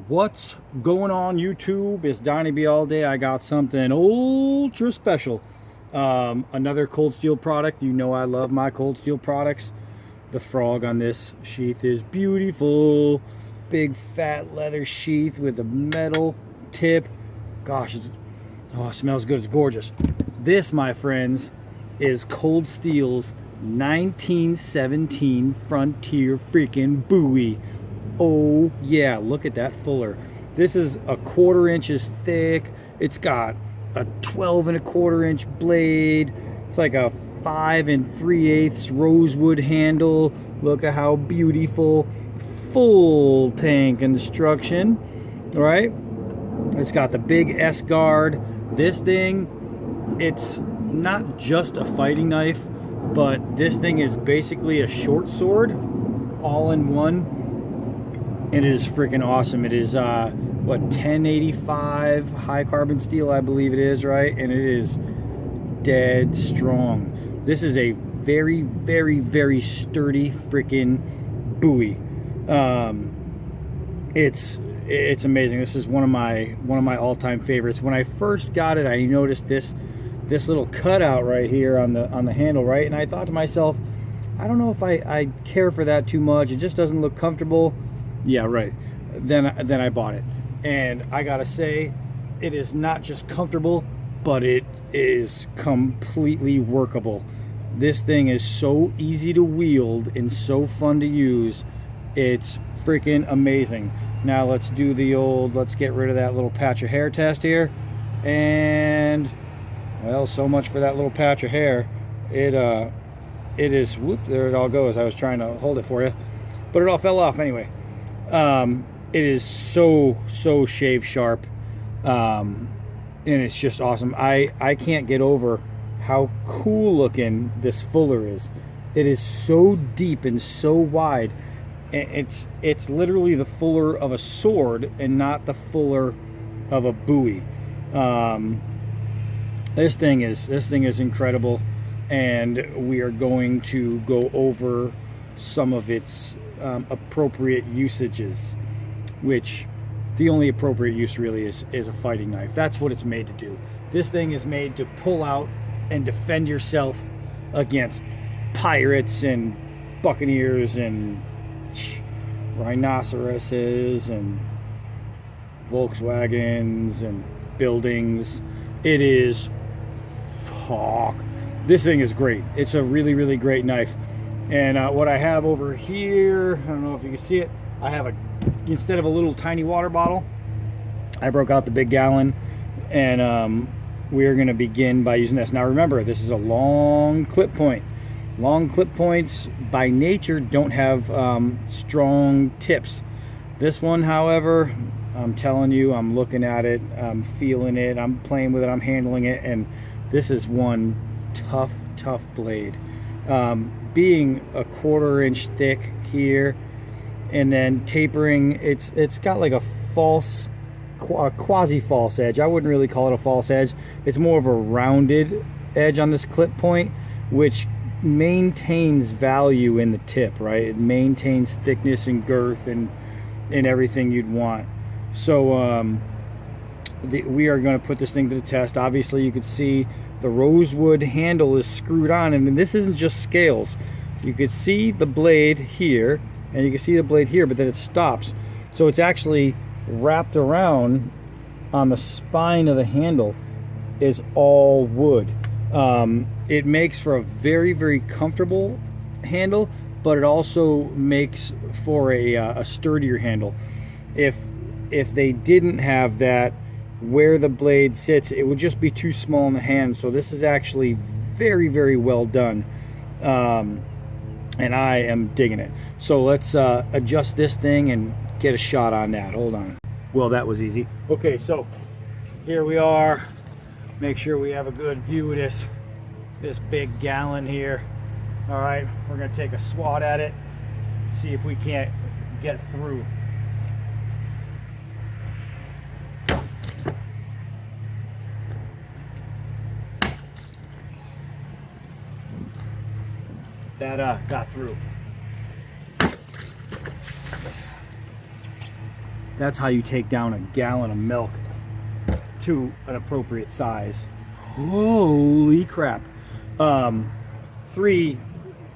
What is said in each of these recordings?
What's going on YouTube? It's Donnie B all day. I got something ultra special. Another cold steel product. You know I love my cold steel products. The frog on this sheath is beautiful. Big fat leather sheath with a metal tip. Gosh, it smells good. It's gorgeous. This, my friends, is Cold Steel's 1917 Frontier freaking Bowie. Oh yeah, look at that fuller. This is a 1/4 inches thick. It's got a 12 1/4 inch blade. It's like a 5 3/8 rosewood handle. Look at how beautiful. Full tank construction. All right. It's got the big S guard. This thing, it's not just a fighting knife, but this thing is basically a short sword all in one. And it is freaking awesome. It is what, 1085 high carbon steel, I believe it is, right? And it is dead strong. This is a very, very, very sturdy freaking Bowie. It's amazing. This is one of my all-time favorites. When I first got it, I noticed this little cutout right here on the handle, right? And I thought to myself, I don't know if I care for that too much. It just doesn't look comfortable. Yeah, right. Then I bought it, and I gotta say, it is not just comfortable, but it is completely workable. This thing is so easy to wield and so fun to use. It's freaking amazing. Now let's do the old, let's get rid of that little patch of hair test here. And well, so much for that little patch of hair. It is, whoop, there it all goes. I was trying to hold it for you, but it all fell off anyway. It is so shave sharp, and it's just awesome. I can't get over how cool looking this fuller is. It is so deep and so wide. It's literally the fuller of a sword and not the fuller of a Bowie. This thing is incredible, and we are going to go over some of its appropriate usages, which the only appropriate use really is a fighting knife. That's what it's made to do. This thing is made to pull out and defend yourself against pirates and buccaneers and rhinoceroses and Volkswagens and buildings. It is this thing is great. It's a really great knife. And what I have over here, I don't know if you can see it, I have instead of a little tiny water bottle, I broke out the big gallon, and we are going to begin by using this. Now remember, this is a long clip point. Long clip points by nature don't have strong tips. This one, however, I'm telling you, I'm looking at it, I'm feeling it, I'm playing with it, I'm handling it, and this is one tough blade. Being a 1/4 inch thick here, and then tapering, it's got like a quasi false edge. I wouldn't really call it a false edge. It's more of a rounded edge on this clip point, which maintains value in the tip, right? It maintains thickness and girth and everything you'd want. So we are going to put this thing to the test. Obviously you could see the rosewood handle is screwed on, and this isn't just scales. You could see the blade here, and you can see the blade here, but then it stops. So it's actually wrapped around on the spine of the handle is all wood. It makes for a very comfortable handle, but it also makes for a sturdier handle. If they didn't have that, where the blade sits, it would just be too small in the hand. So this is actually very well done, and I am digging it. So let's adjust this thing and get a shot on that. Hold on. Well, that was easy. Okay, so here we are. Make sure we have a good view of this big gallon here. All right, we're gonna take a swat at it, see if we can't get through. That got through. That's how you take down a gallon of milk to an appropriate size. Holy crap. 3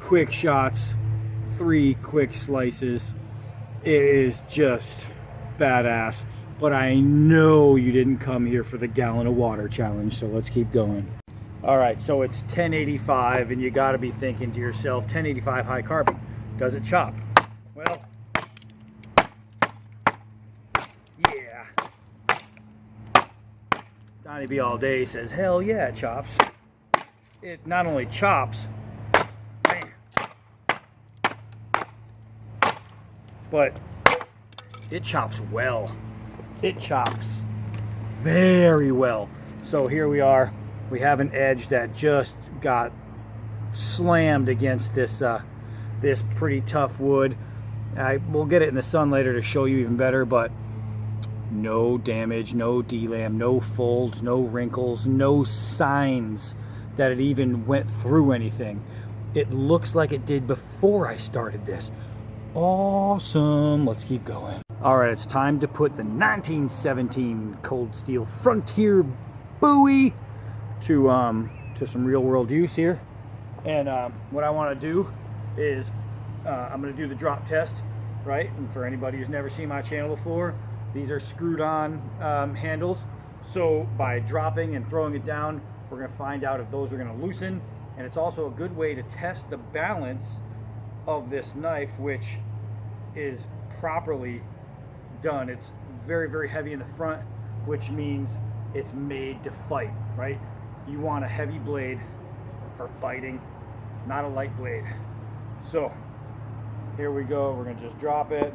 quick shots, 3 quick slices. It is just badass. But I know you didn't come here for the gallon of water challenge, so let's keep going. All right, so it's 1085, and you gotta be thinking to yourself, 1085 high carbon, does it chop? Well, yeah. Donnie B all day says, hell yeah, it chops. It not only chops, man, but it chops well. It chops very well. So here we are. We have an edge that just got slammed against this this pretty tough wood. We'll get it in the sun later to show you even better, but no damage, no delam, no folds, no wrinkles, no signs that it even went through anything. It looks like it did before I started this. Awesome. Let's keep going. All right, it's time to put the 1917 cold steel Frontier Bowie to some real world use here. And what I want to do is I'm going to do the drop test, right? And for anybody who's never seen my channel before, these are screwed on handles. So by dropping and throwing it down, we're going to find out if those are going to loosen. And it's also a good way to test the balance of this knife, which is properly done. It's very, very heavy in the front, which means it's made to fight, right? You want a heavy blade for fighting, not a light blade. So here we go. We're gonna just drop it,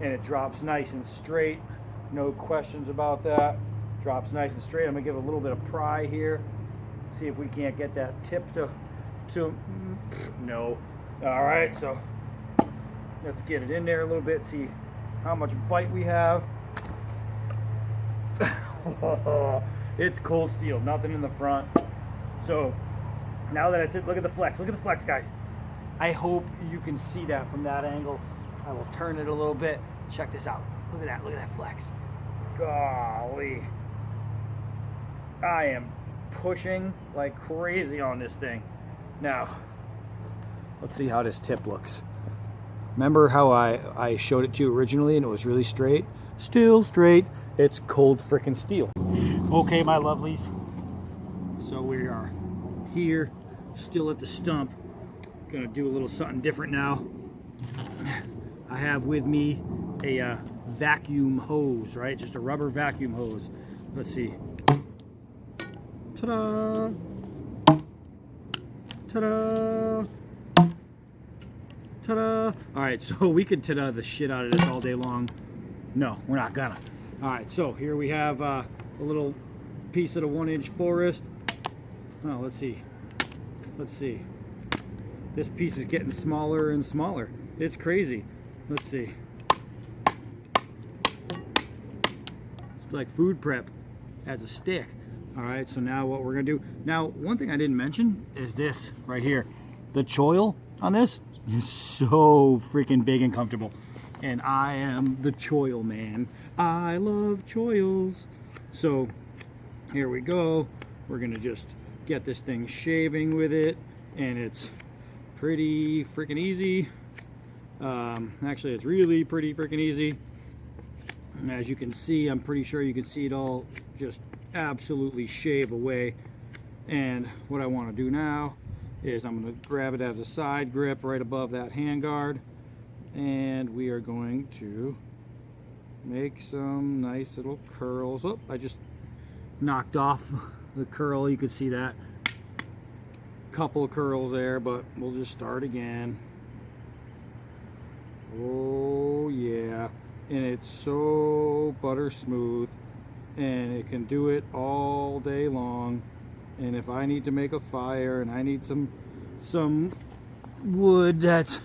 and it drops nice and straight. No questions about that. Drops nice and straight. I'm gonna give it a little bit of pry here. See if we can't get that tip to no. All right, so let's get it in there a little bit, see how much bite we have. It's cold steel, nothing in the front. So now that it's it, look at the flex, guys. I hope you can see that from that angle. I will turn it a little bit. Check this out. Look at that flex. Golly. I am pushing like crazy on this thing. Now, let's see how this tip looks. Remember how I showed it to you originally and it was really straight? Still straight. It's cold frickin' steel. Okay, my lovelies. So we are here, still at the stump. Gonna do a little something different now. I have with me a vacuum hose, right? Just a rubber vacuum hose. Let's see. Ta-da! Ta-da! Ta-da! All right, so we could ta-da the shit out of this all day long. No, we're not gonna. All right, so here we have a little piece of the 1-inch forest. Oh, let's see. This piece is getting smaller and smaller. It's crazy. Let's see. It's like food prep as a stick. All right, so now what we're gonna do. Now, one thing I didn't mention is this right here. The choil on this is so freaking big and comfortable. And I am the choil man. I love choils. So here we go. We're gonna just get this thing shaving with it, and it's pretty freaking easy. Actually, it's really pretty freaking easy. And as you can see, I'm pretty sure you can see it all just absolutely shave away. And what I want to do now is I'm going to grab it as a side grip right above that handguard, and we are going to make some nice little curls. Oh, I just knocked off the curl. You could see that. Couple of curls there, but we'll just start again. Oh yeah, and it's so butter smooth, and it can do it all day long. And if I need to make a fire and I need some wood that's,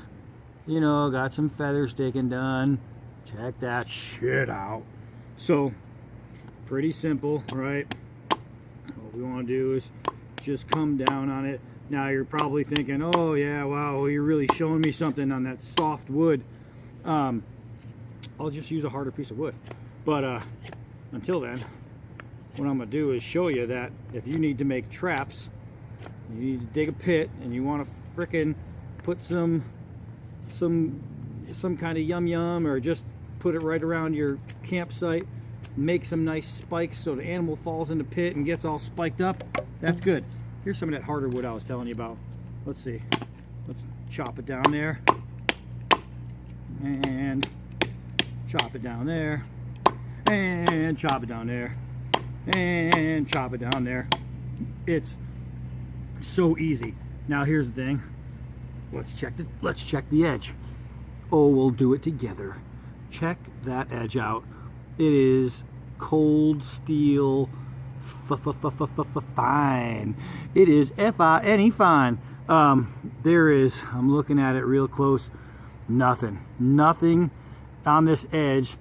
you know, got some feather sticking done, check that shit out. So pretty simple, right? What we want to do is just come down on it. Now you're probably thinking, oh yeah, wow, you're really showing me something on that soft wood. I'll just use a harder piece of wood. But until then, what I'm gonna do is show you that if you need to make traps, you need to dig a pit and you want to frickin' put some kind of yum or just put it right around your campsite, make some nice spikes so the animal falls in the pit and gets all spiked up. That's good. Here's some of that harder wood I was telling you about. Let's see. Let's chop it down there and chop it down there and chop it down there and chop it down there. It's so easy. Now here's the thing. Let's check the edge. Oh, we'll do it together. Check that edge out. It is cold steel fine. It is F-I-N-E fine. There is, I'm looking at it real close, nothing on this edge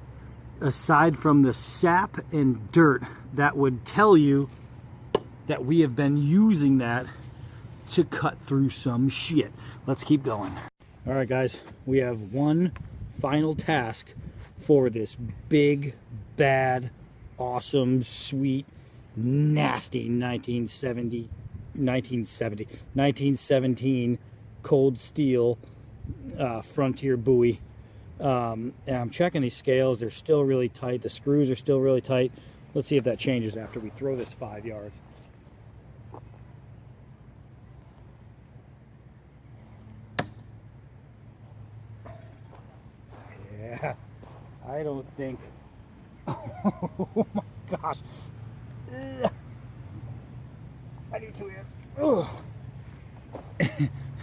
aside from the sap and dirt that would tell you that we have been using that to cut through some shit. Let's keep going. All right, guys, we have one final task for this big, bad, awesome, sweet, nasty 1917 cold steel Frontier Bowie. And I'm checking these scales. They're still really tight. The screws are still really tight. Let's see if that changes after we throw this 5 yards. Yeah, I don't think. Oh my gosh. I need 2 hands. Oh.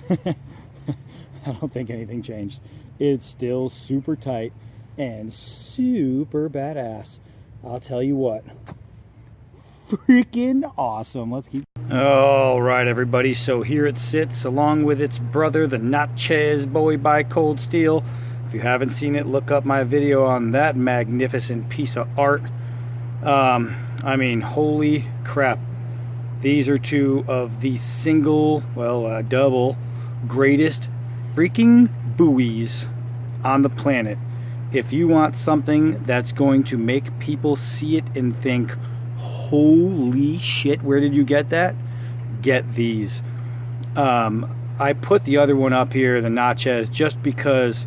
I don't think anything changed. It's still super tight and super badass. I'll tell you what. Freaking awesome. Let's keep. All right, everybody. So here it sits along with its brother, the Frontier Bowie by Cold Steel. If you haven't seen it, look up my video on that magnificent piece of art. I mean, holy crap. These are two of the double greatest freaking buoys on the planet. If you want something that's going to make people see it and think, holy shit, where did you get that? Get these. I put the other one up here, the Frontier, just because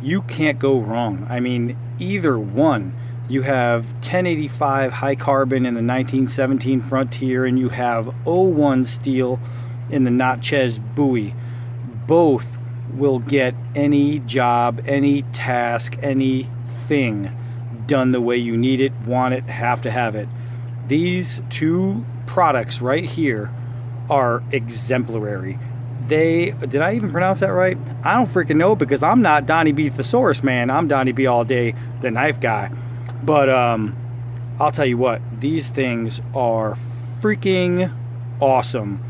you can't go wrong. I mean, either one. You have 1085 high carbon in the 1917 Frontier, and you have 01 steel in the Frontier Bowie. Both will get any job, any task, anything done the way you need it, want it, have to have it. These two products right here are exemplary. Did I even pronounce that right? I don't freaking know, because I'm not Donnie B Thesaurus man. I'm Donnie B all day, the knife guy. But I'll tell you what, these things are freaking awesome.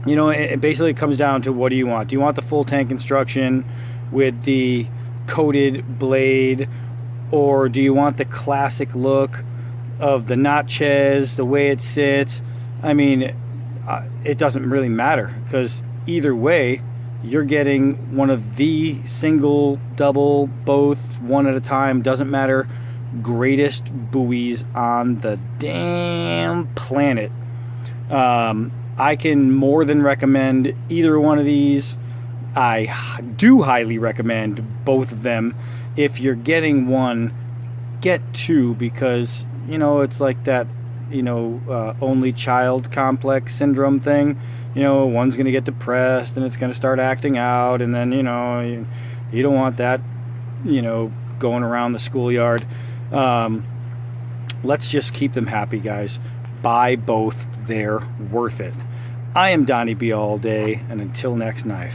You know, it basically comes down to, what do you want? Do you want the full tank construction with the coated blade, or do you want the classic look of the Frontier, the way it sits? I mean, it doesn't really matter, because either way, you're getting one of the single, double, both, one at a time, doesn't matter, greatest buoys on the damn planet. I can more than recommend either one of these. I do highly recommend both of them. If you're getting one, get two, because, you know, it's like that, you know, only child complex syndrome thing. You know, one's going to get depressed and it's going to start acting out, and then, you know, you don't want that, you know, going around the schoolyard. Let's just keep them happy, guys. Buy both. They're worth it. I am Donnie B all day, and until next knife.